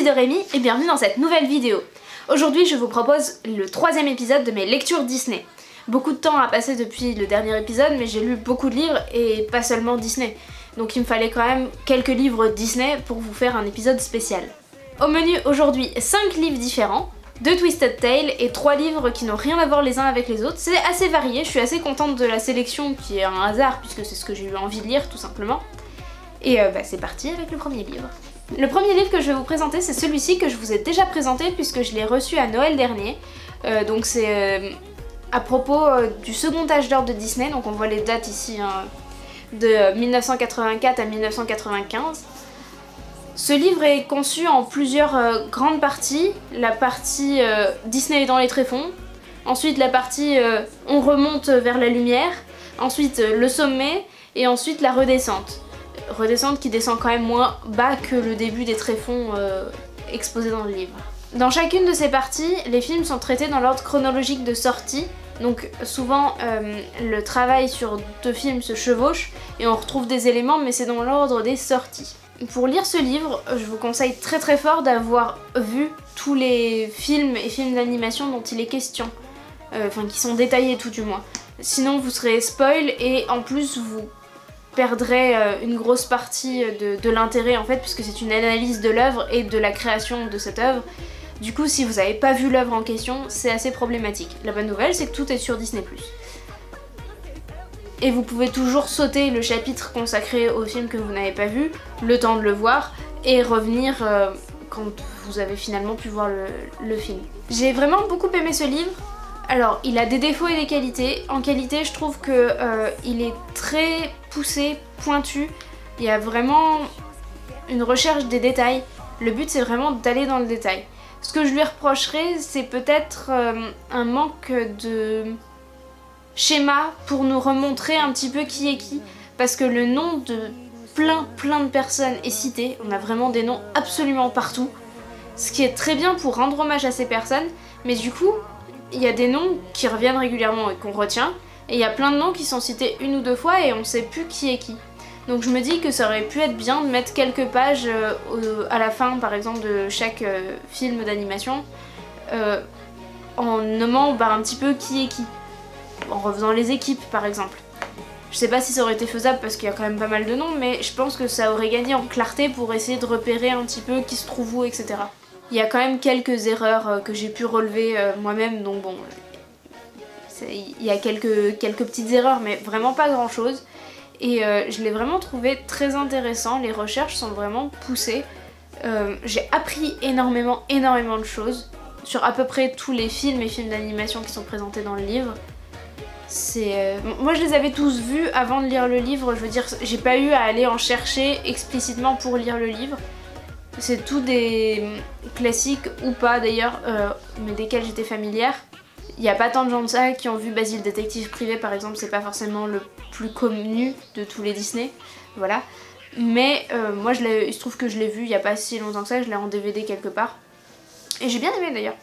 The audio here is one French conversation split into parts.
ici Dorémy et bienvenue dans cette nouvelle vidéo. Aujourd'hui je vous propose le 3e épisode de mes lectures Disney. Beaucoup de temps a passé depuis le dernier épisode mais j'ai lu beaucoup de livres et pas seulement Disney. Donc il me fallait quand même quelques livres Disney pour vous faire un épisode spécial. Au menu aujourd'hui 5 livres différents, 2 Twisted Tales et 3 livres qui n'ont rien à voir les uns avec les autres. C'est assez varié, je suis assez contente de la sélection qui est un hasard puisque c'est ce que j'ai eu envie de lire tout simplement. Et c'est parti avec le premier livre. Le premier livre que je vais vous présenter, c'est celui-ci que je vous ai déjà présenté puisque je l'ai reçu à Noël dernier. Donc c'est à propos du second âge d'or de Disney, donc on voit les dates ici hein, de 1984 à 1995. Ce livre est conçu en plusieurs grandes parties. La partie Disney est dans les tréfonds, ensuite la partie on remonte vers la lumière, ensuite le sommet et ensuite la redescente. Redescente qui descend quand même moins bas que le début des tréfonds exposés dans le livre. Dans chacune de ces parties, les films sont traités dans l'ordre chronologique de sortie, donc souvent le travail sur 2 films se chevauche et on retrouve des éléments mais c'est dans l'ordre des sorties. Pour lire ce livre, je vous conseille très fort d'avoir vu tous les films et films d'animation dont il est question, enfin qui sont détaillés tout du moins. Sinon vous serez spoil et en plus vous perdrez une grosse partie de l'intérêt en fait puisque c'est une analyse de l'œuvre et de la création de cette œuvre. Du coup si vous n'avez pas vu l'œuvre en question c'est assez problématique. La bonne nouvelle c'est que tout est sur Disney+. Et vous pouvez toujours sauter le chapitre consacré au film que vous n'avez pas vu, le temps de le voir et revenir quand vous avez finalement pu voir le film. J'ai vraiment beaucoup aimé ce livre. Alors, il a des défauts et des qualités. En qualité, je trouve que il est très poussé, pointu. Il y a vraiment une recherche des détails. Le but, c'est vraiment d'aller dans le détail. Ce que je lui reprocherais, c'est peut-être un manque de schéma pour nous remontrer un petit peu qui est qui. Parce que le nom de plein de personnes est cité. On a vraiment des noms absolument partout. Ce qui est très bien pour rendre hommage à ces personnes. Mais du coup, il y a des noms qui reviennent régulièrement et qu'on retient, et il y a plein de noms qui sont cités 1 ou 2 fois et on sait plus qui est qui. Donc je me dis que ça aurait pu être bien de mettre quelques pages à la fin par exemple de chaque film d'animation en nommant un petit peu qui est qui, en refaisant les équipes par exemple. Je sais pas si ça aurait été faisable parce qu'il y a quand même pas mal de noms, mais je pense que ça aurait gagné en clarté pour essayer de repérer un petit peu qui se trouve où, etc. Il y a quand même quelques erreurs que j'ai pu relever moi-même, donc bon, il y a quelques petites erreurs, mais vraiment pas grand-chose. Et je l'ai vraiment trouvé très intéressant, les recherches sont vraiment poussées. J'ai appris énormément de choses sur à peu près tous les films et films d'animation qui sont présentés dans le livre. Moi je les avais tous vus avant de lire le livre, je veux dire, j'ai pas eu à aller en chercher explicitement pour lire le livre. C'est tout des classiques ou pas d'ailleurs, mais desquels j'étais familière. Il n'y a pas tant de gens de ça qui ont vu Basil Détective Privé par exemple, c'est pas forcément le plus connu de tous les Disney, voilà. Mais moi il se trouve que je l'ai vu il n'y a pas si longtemps que ça, je l'ai en DVD quelque part. Et j'ai bien aimé d'ailleurs.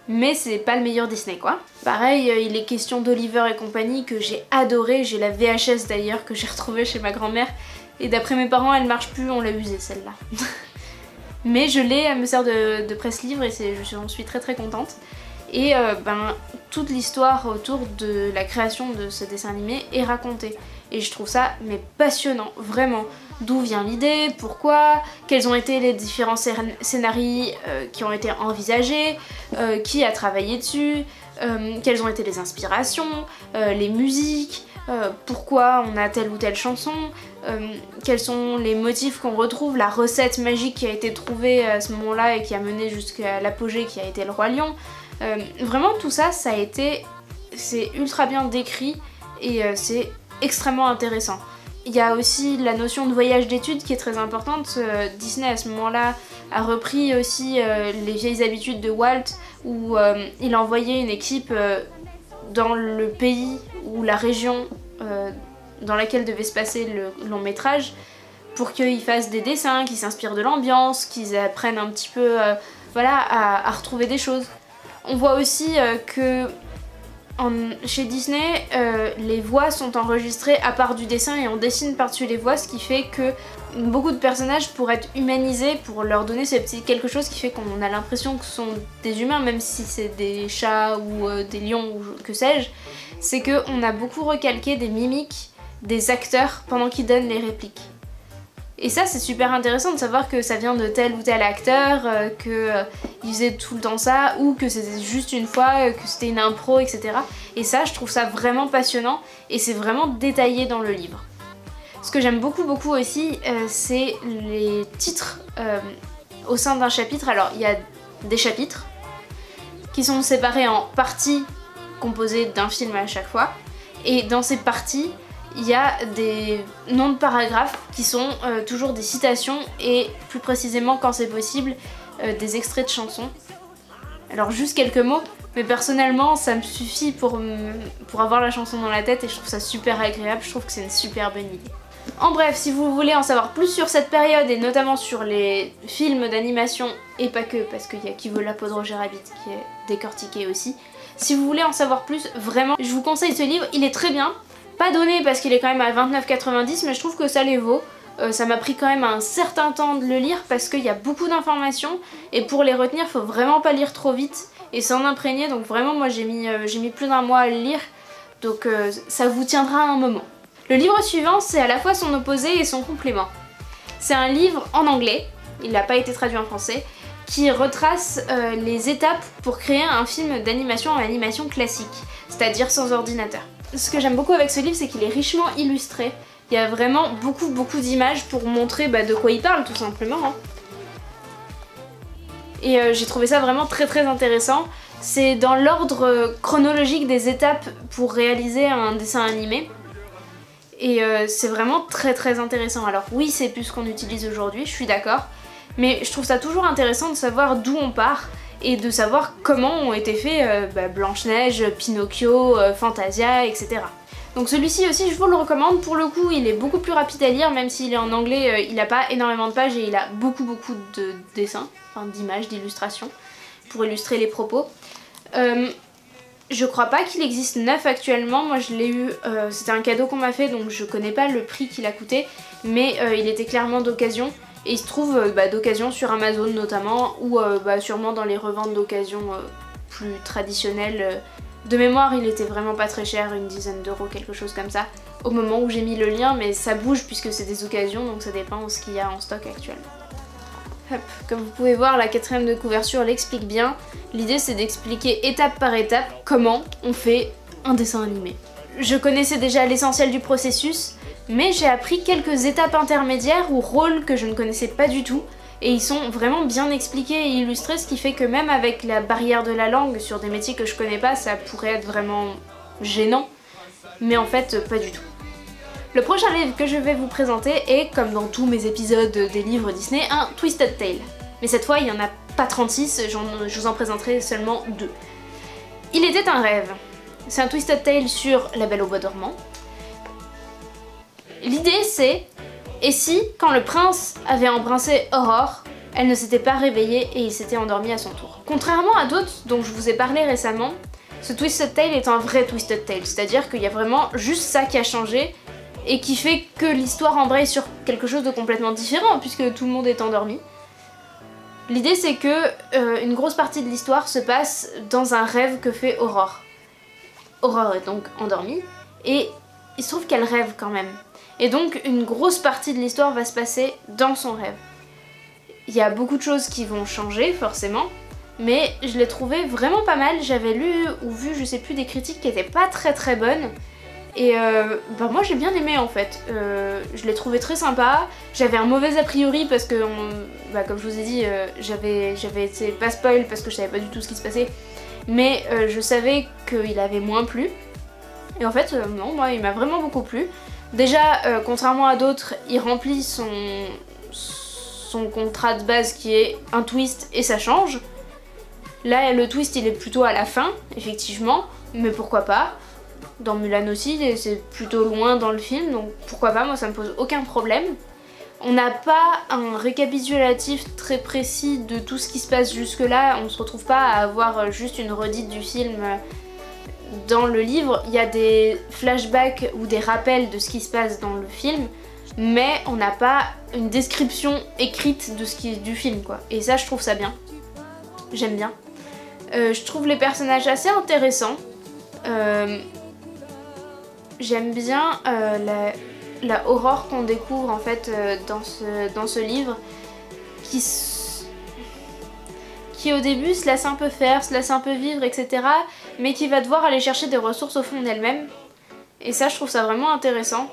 Mais c'est pas le meilleur Disney quoi. Pareil, il est question d'Oliver et compagnie que j'ai adoré, j'ai la VHS d'ailleurs que j'ai retrouvée chez ma grand-mère. Et d'après mes parents elle marche plus, on l'a usée celle-là. Mais je l'ai, elle me sert de presse-livre et j'en suis très contente. Et toute l'histoire autour de la création de ce dessin animé est racontée. Et je trouve ça mais passionnant, vraiment. D'où vient l'idée, pourquoi, quels ont été les différents scénarios qui ont été envisagés, qui a travaillé dessus, quelles ont été les inspirations, les musiques, pourquoi on a telle ou telle chanson, quels sont les motifs qu'on retrouve, la recette magique qui a été trouvée à ce moment-là et qui a mené jusqu'à l'apogée qui a été le Roi Lion. Vraiment tout ça, c'est ultra bien décrit et c'est extrêmement intéressant. Il y a aussi la notion de voyage d'études qui est très importante. Disney à ce moment-là a repris aussi les vieilles habitudes de Walt où il a envoyé une équipe dans le pays ou la région dans laquelle devait se passer le long métrage pour qu'ils fassent des dessins, qu'ils s'inspirent de l'ambiance, qu'ils apprennent un petit peu voilà, à retrouver des choses. On voit aussi que Chez Disney, les voix sont enregistrées à part du dessin et on dessine par-dessus les voix, ce qui fait que beaucoup de personnages pourraient être humanisés pour leur donner ce petit quelque chose qui fait qu'on a l'impression que ce sont des humains, même si c'est des chats ou des lions ou que sais-je. C'est qu'on a beaucoup recalqué des mimiques des acteurs pendant qu'ils donnent les répliques. Et ça c'est super intéressant de savoir que ça vient de tel ou tel acteur, qu'il faisait tout le temps ça, ou que c'était juste une fois, que c'était une impro, etc. Et ça je trouve ça vraiment passionnant et c'est vraiment détaillé dans le livre. Ce que j'aime beaucoup aussi, c'est les titres au sein d'un chapitre. Alors il y a des chapitres qui sont séparés en parties composées d'un film à chaque fois, et dans ces parties il y a des noms de paragraphes qui sont toujours des citations et plus précisément quand c'est possible des extraits de chansons. Alors juste quelques mots, mais personnellement ça me suffit pour avoir la chanson dans la tête et je trouve ça super agréable, je trouve que c'est une super bonne idée. En bref, si vous voulez en savoir plus sur cette période et notamment sur les films d'animation et pas que, parce qu'il y a Qui veut la peau de Roger Rabbit qui est décortiqué aussi. Si vous voulez en savoir plus, vraiment, je vous conseille ce livre, il est très bien. Pas donné parce qu'il est quand même à 29,90 mais je trouve que ça les vaut. Ça m'a pris quand même un certain temps de le lire parce qu'il y a beaucoup d'informations et pour les retenir faut vraiment pas lire trop vite et s'en imprégner, donc vraiment moi j'ai mis plus d'1 mois à le lire, donc ça vous tiendra un moment. Le livre suivant c'est à la fois son opposé et son complément. C'est un livre en anglais, il n'a pas été traduit en français, qui retrace les étapes pour créer un film d'animation en animation classique, c'est-à-dire sans ordinateur. Ce que j'aime beaucoup avec ce livre, c'est qu'il est richement illustré. Il y a vraiment beaucoup d'images pour montrer de quoi il parle, tout simplement. Hein. Et j'ai trouvé ça vraiment très intéressant. C'est dans l'ordre chronologique des étapes pour réaliser un dessin animé. Et c'est vraiment très intéressant. Alors oui, c'est plus ce qu'on utilise aujourd'hui, je suis d'accord. Mais je trouve ça toujours intéressant de savoir d'où on part et de savoir comment ont été faits Blanche-Neige, Pinocchio, Fantasia, etc. Donc celui-ci aussi je vous le recommande, pour le coup il est beaucoup plus rapide à lire, même s'il est en anglais, il n'a pas énormément de pages et il a beaucoup de dessins, enfin d'images, d'illustrations, pour illustrer les propos. Je crois pas qu'il existe neuf actuellement, moi je l'ai eu, c'était un cadeau qu'on m'a fait donc je connais pas le prix qu'il a coûté, mais il était clairement d'occasion. Et il se trouve d'occasion sur Amazon notamment, ou sûrement dans les reventes d'occasion plus traditionnelles. De mémoire, il était vraiment pas très cher, une dizaine d'euros, quelque chose comme ça, au moment où j'ai mis le lien, mais ça bouge puisque c'est des occasions, donc ça dépend de ce qu'il y a en stock actuellement. Hop. Comme vous pouvez voir, la 4e de couverture l'explique bien. L'idée c'est d'expliquer étape par étape comment on fait un dessin animé. Je connaissais déjà l'essentiel du processus, mais j'ai appris quelques étapes intermédiaires ou rôles que je ne connaissais pas du tout et ils sont vraiment bien expliqués et illustrés, ce qui fait que même avec la barrière de la langue sur des métiers que je connais pas, ça pourrait être vraiment gênant, mais en fait pas du tout. Le prochain livre que je vais vous présenter est, comme dans tous mes épisodes des livres Disney, un Twisted Tale. Mais cette fois il n'y en a pas 36, je vous en présenterai seulement 2. Il était un rêve. C'est un Twisted Tale sur La Belle au Bois dormant. L'idée c'est, et si, quand le prince avait embrassé Aurore, elle ne s'était pas réveillée et il s'était endormi à son tour. Contrairement à d'autres dont je vous ai parlé récemment, ce Twisted Tale est un vrai Twisted Tale, c'est-à-dire qu'il y a vraiment juste ça qui a changé et qui fait que l'histoire embraye sur quelque chose de complètement différent puisque tout le monde est endormi. L'idée c'est que une grosse partie de l'histoire se passe dans un rêve que fait Aurore. Aurore est donc endormie et il se trouve qu'elle rêve quand même. Et donc une grosse partie de l'histoire va se passer dans son rêve. Il y a beaucoup de choses qui vont changer forcément, mais je l'ai trouvé vraiment pas mal. J'avais lu ou vu je sais plus des critiques qui étaient pas très bonnes. Et moi j'ai bien aimé en fait. Je l'ai trouvé très sympa. J'avais un mauvais a priori parce que, comme je vous ai dit, j'avais été pas spoil parce que je savais pas du tout ce qui se passait. Mais je savais qu'il avait moins plu. Et en fait, non, moi il m'a vraiment beaucoup plu. Déjà, contrairement à d'autres, il remplit son contrat de base qui est un twist et ça change. Là, le twist il est plutôt à la fin, effectivement, mais pourquoi pas. Dans Mulan aussi, c'est plutôt loin dans le film, donc pourquoi pas, moi ça me pose aucun problème. On n'a pas un récapitulatif très précis de tout ce qui se passe jusque là, on se retrouve pas à avoir juste une redite du film dans le livre, il y a des flashbacks ou des rappels de ce qui se passe dans le film, mais on n'a pas une description écrite de ce qui est du film, quoi. Et ça, je trouve ça bien. J'aime bien. Je trouve les personnages assez intéressants. J'aime bien la Aurore qu'on découvre en fait dans ce livre, qui au début se laisse un peu faire, se laisse un peu vivre, etc. mais qui va devoir aller chercher des ressources au fond d'elle-même. Et ça, je trouve ça vraiment intéressant.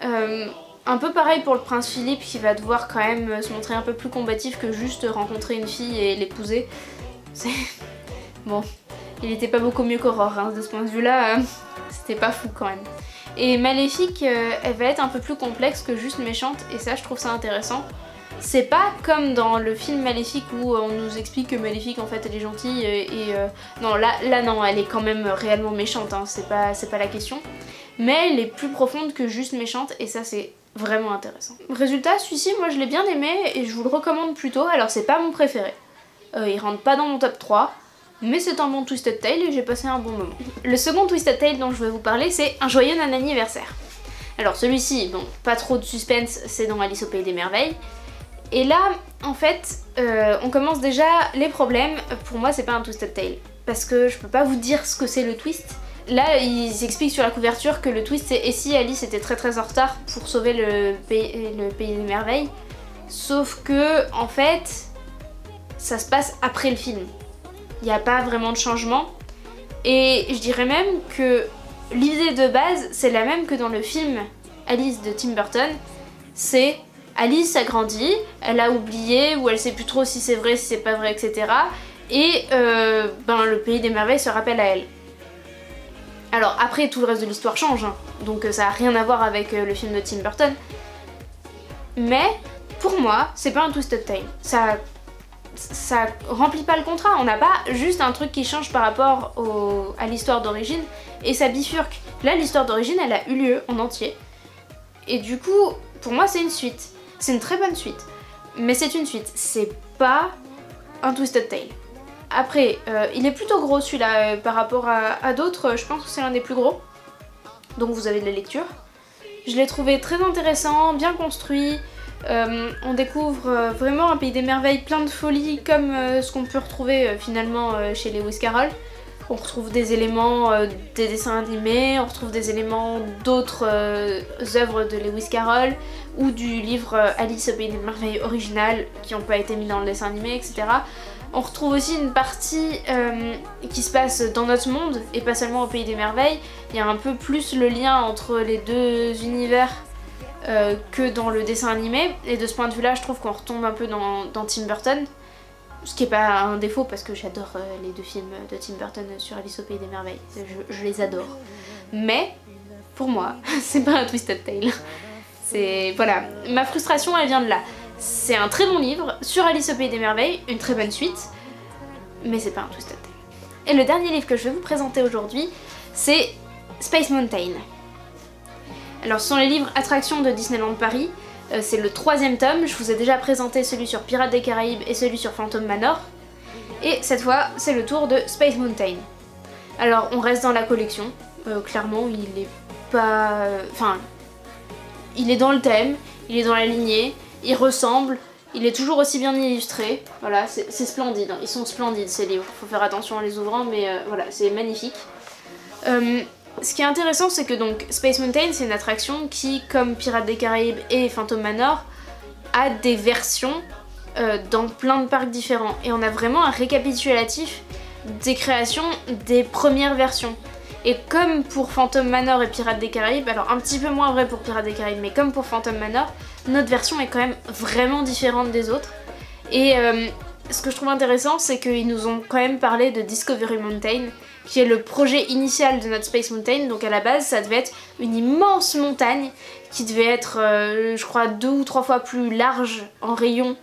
Un peu pareil pour le prince Philippe, qui va devoir quand même se montrer un peu plus combatif que juste rencontrer une fille et l'épouser. Bon, il était pas beaucoup mieux qu'Aurore, hein, de ce point de vue-là, c'était pas fou quand même. Et Maléfique, elle va être un peu plus complexe que juste méchante, et ça, je trouve ça intéressant. C'est pas comme dans le film Maléfique où on nous explique que Maléfique en fait elle est gentille non, là non, elle est quand même réellement méchante, hein, c'est pas la question. Mais elle est plus profonde que juste méchante, et ça c'est vraiment intéressant. Résultat, celui-ci moi je l'ai bien aimé et je vous le recommande plutôt. Alors c'est pas mon préféré, il rentre pas dans mon top 3, mais c'est un bon Twisted Tale et j'ai passé un bon moment. Le second Twisted Tale dont je vais vous parler, c'est Un joyeux anniversaire. Alors celui-ci, bon, pas trop de suspense, c'est dans Alice au Pays des Merveilles. Et là, en fait, on commence déjà les problèmes. Pour moi, c'est pas un Twisted Tale, parce que je peux pas vous dire ce que c'est le twist. Là, ils expliquent sur la couverture que le twist c'est et si Alice était très en retard pour sauver le pays des merveilles. Sauf que, en fait, ça se passe après le film. Il n'y a pas vraiment de changement. Et je dirais même que l'idée de base, c'est la même que dans le film Alice de Tim Burton. C'est Alice a grandi, elle a oublié, ou elle sait plus trop si c'est vrai, si c'est pas vrai, etc. Et le pays des merveilles se rappelle à elle. Alors après, tout le reste de l'histoire change, hein, donc ça a rien à voir avec le film de Tim Burton. Mais pour moi, c'est pas un Twisted Tale. Ça remplit pas le contrat, on n'a pas juste un truc qui change par rapport à l'histoire d'origine et ça bifurque. Là, l'histoire d'origine, elle a eu lieu en entier. Et du coup, pour moi, c'est une suite. C'est une très bonne suite. Mais c'est une suite, c'est pas un Twisted Tale. Après, il est plutôt gros celui-là par rapport à d'autres, je pense que c'est l'un des plus gros. Donc vous avez de la lecture. Je l'ai trouvé très intéressant, bien construit. On découvre vraiment un pays des merveilles plein de folie comme ce qu'on peut retrouver finalement chez Lewis Carroll. On retrouve des éléments des dessins animés, on retrouve des éléments d'autres œuvres de Lewis Carroll ou du livre Alice au Pays des Merveilles original qui n'ont pas été mis dans le dessin animé, etc. On retrouve aussi une partie qui se passe dans notre monde et pas seulement au Pays des Merveilles. Il y a un peu plus le lien entre les deux univers que dans le dessin animé, et de ce point de vue là je trouve qu'on retombe un peu dans Tim Burton, ce qui est pas un défaut parce que j'adore les deux films de Tim Burton sur Alice au Pays des Merveilles, je les adore. Mais pour moi c'est pas un Twisted Tale. Voilà, ma frustration elle vient de là. C'est un très bon livre sur Alice au Pays des Merveilles, une très bonne suite, mais c'est pas un Twisted Tale. Et le dernier livre que je vais vous présenter aujourd'hui, c'est Space Mountain. Alors ce sont les livres Attractions de Disneyland Paris, c'est le 3e tome, je vous ai déjà présenté celui sur Pirates des Caraïbes et celui sur Phantom Manor, et cette fois c'est le tour de Space Mountain. Alors on reste dans la collection, clairement il est pas... Enfin, il est dans le thème, il est dans la lignée, il ressemble, il est toujours aussi bien illustré, voilà, c'est splendide, hein. Ils sont splendides ces livres, faut faire attention en les ouvrant, mais voilà, c'est magnifique. Ce qui est intéressant, c'est que donc Space Mountain, c'est une attraction qui, comme Pirates des Caraïbes et Phantom Manor, a des versions dans plein de parcs différents. Et on a vraiment un récapitulatif des créations des premières versions. Et comme pour Phantom Manor et Pirates des Caraïbes, alors un petit peu moins vrai pour Pirates des Caraïbes, mais comme pour Phantom Manor, notre version est quand même vraiment différente des autres. Et ce que je trouve intéressant, c'est qu'ils nous ont quand même parlé de Discovery Mountain, qui est le projet initial de notre Space Mountain. Donc à la base, ça devait être une immense montagne qui devait être, je crois, 2 ou 3 fois plus large en rayon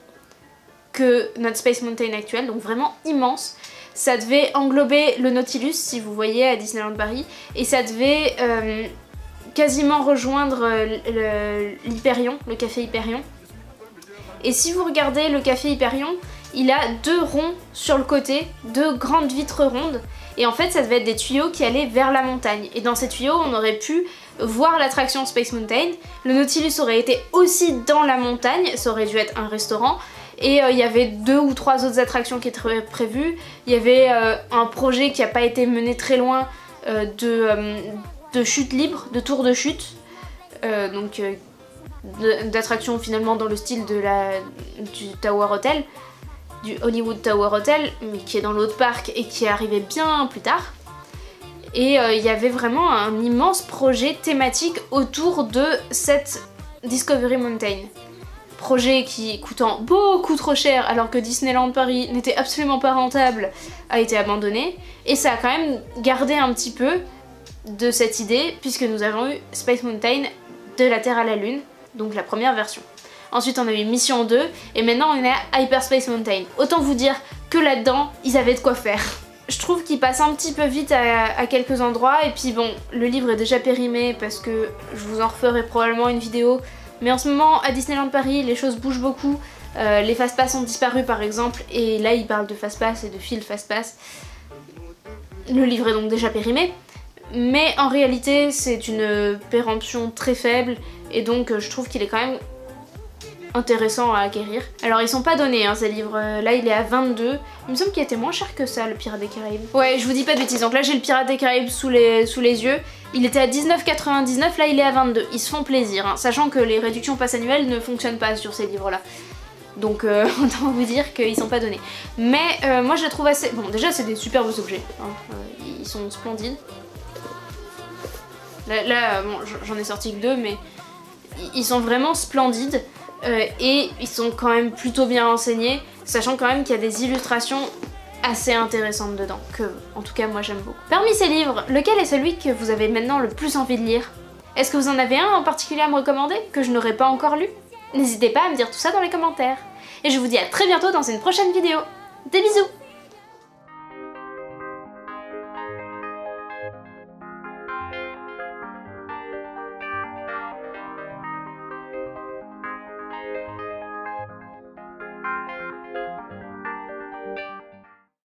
que notre Space Mountain actuel, donc vraiment immense. Ça devait englober le Nautilus, si vous voyez, à Disneyland Paris, et ça devait quasiment rejoindre l'Hyperion, le café Hyperion. Et si vous regardez le café Hyperion, il a 2 ronds sur le côté, 2 grandes vitres rondes, et en fait ça devait être des tuyaux qui allaient vers la montagne. Et dans ces tuyaux on aurait pu voir l'attraction Space Mountain. Le Nautilus aurait été aussi dans la montagne, ça aurait dû être un restaurant. Et il y avait 2 ou 3 autres attractions qui étaient prévues. Il y avait un projet qui n'a pas été mené très loin de chute libre, de tour de chute. D'attractions finalement dans le style du Tower Hotel, du Hollywood Tower Hotel, mais qui est dans l'autre parc et qui est arrivé bien plus tard. Et il y avait vraiment un immense projet thématique autour de cette Discovery Mountain. Projet qui, coûtant beaucoup trop cher alors que Disneyland Paris n'était absolument pas rentable, a été abandonné. Et ça a quand même gardé un petit peu de cette idée, puisque nous avons eu Space Mountain de la Terre à la Lune, donc la première version. Ensuite on a eu Mission 2, et maintenant on est à Hyperspace Mountain. Autant vous dire que là-dedans, ils avaient de quoi faire. Je trouve qu'il passe un petit peu vite à quelques endroits, et puis bon, le livre est déjà périmé parce que je vous en referai probablement une vidéo. Mais en ce moment, à Disneyland Paris, les choses bougent beaucoup. Les fast-pass ont disparu par exemple, et là ils parlent de fast-pass et de fil fast-pass. Le livre est donc déjà périmé. Mais en réalité, c'est une péremption très faible, et donc je trouve qu'il est quand même intéressant à acquérir. Alors ils sont pas donnés ces livres, là il est à 22, il me semble qu'il était moins cher que ça le Pirate des Caraïbes. Ouais, je vous dis pas de bêtises, donc là j'ai le Pirate des Caraïbes sous les yeux, il était à 19,99, là il est à 22, ils se font plaisir, sachant que les réductions pass annuelles ne fonctionnent pas sur ces livres là. Donc autant vous dire qu'ils sont pas donnés. Mais moi je les trouve assez... Bon déjà c'est des superbes objets, ils sont splendides. Là bon, j'en ai sorti que 2, mais ils sont vraiment splendides. Et ils sont quand même plutôt bien renseignés, sachant quand même qu'il y a des illustrations assez intéressantes dedans, que en tout cas moi j'aime beaucoup. Parmi ces livres, lequel est celui que vous avez maintenant le plus envie de lire? Est-ce que vous en avez un en particulier à me recommander, que je n'aurais pas encore lu? N'hésitez pas à me dire tout ça dans les commentaires. Et je vous dis à très bientôt dans une prochaine vidéo. Des bisous!